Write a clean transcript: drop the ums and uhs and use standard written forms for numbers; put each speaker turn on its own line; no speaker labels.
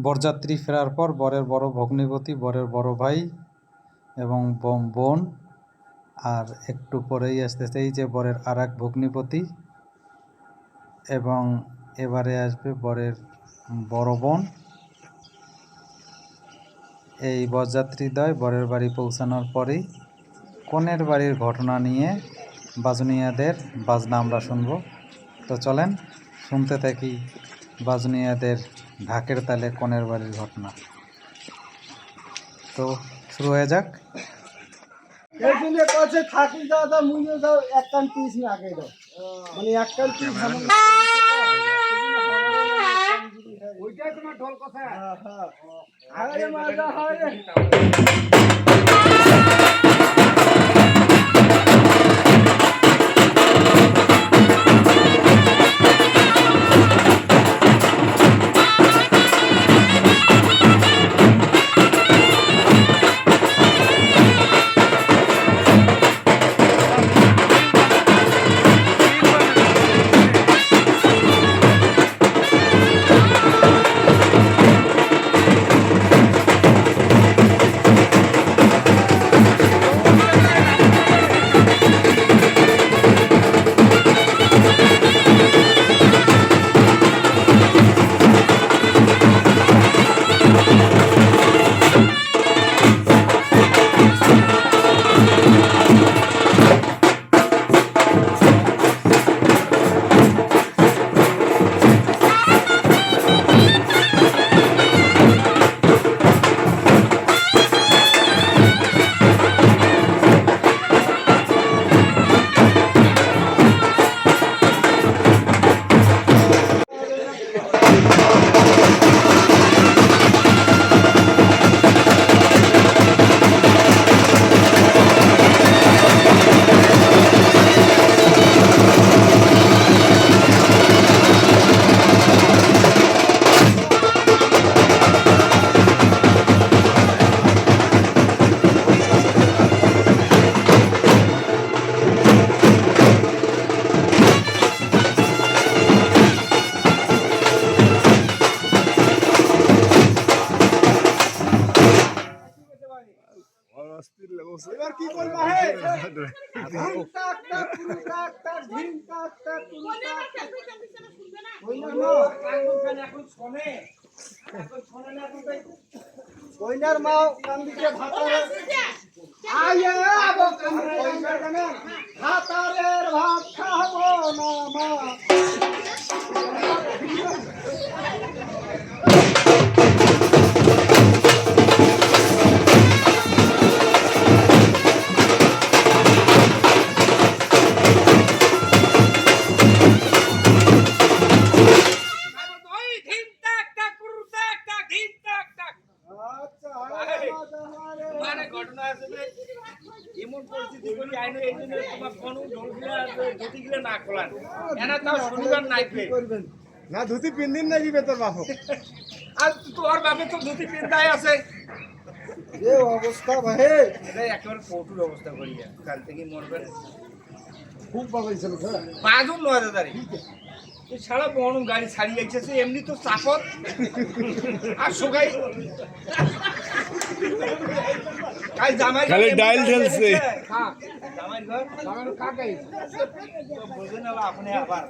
বরযাত্রী ফেরার পর বরের বড় ভগ্নিপতি, বরের বড় ভাই এবং বোন, আর একটু পরেই আসতেছে এই যে বরের আর এক ভগ্নিপতি, এবং এবারে আসবে বরের বড় বোন। এই বরযাত্রীদ্বয় বরের বাড়ি পৌঁছানোর পরেই কনের বাড়ির ঘটনা নিয়ে বাজুনিয়াদের বাজনা আমরা শুনব। তো চলেন শুনতে থাকি বাজুনিয়াদের ঢাকের তালে কনের বাড়ির ঘটনা। তো শুরু হয়ে যাক।
থাকি দাদা মুইও দাও এক কান পিস না আগে দাও মানে এক কান পিস ওইটাই তোমার ঢোল কথা। হ্যাঁ আরে মজা হয় রে। এবার কি করবা হে টাক টাক পুরু টাক টাক ধিন টাক টাক পুরু টাক ওই না এখন শোনে না তুই কইনার মাও কান্দিতে ভাতারে আয়া আবো কইনার গানে ভাতারের ভাত খাবো না মা। এমন পরিস্থিতি করি আইনো এই জন্য তোমার কোন ঢোলগুলা ধুতিগুলা না খোলান এনা তাও শনিবার নাইবে করবেন না ধুতি পিনদিন না দিবে তোর বাপ আর তোর বাপে তো ধুতি পিনদাই আছে এ অবস্থা ভাই এটা একেবারে কঠোর অবস্থা করিয়া কাল থেকে মরবেন খুব বাবাইছিল স্যার বাজুন 9000 এই সারা বড় গাড়ি ছাড়ি যাইছে এমনি তো চাপত আর সোগাই কাল জামাই
খালি ডাইল ঢেলছে
হ্যাঁ জামাই ঘর জামাই কাকাই তো বুঝেন না আপনি আবার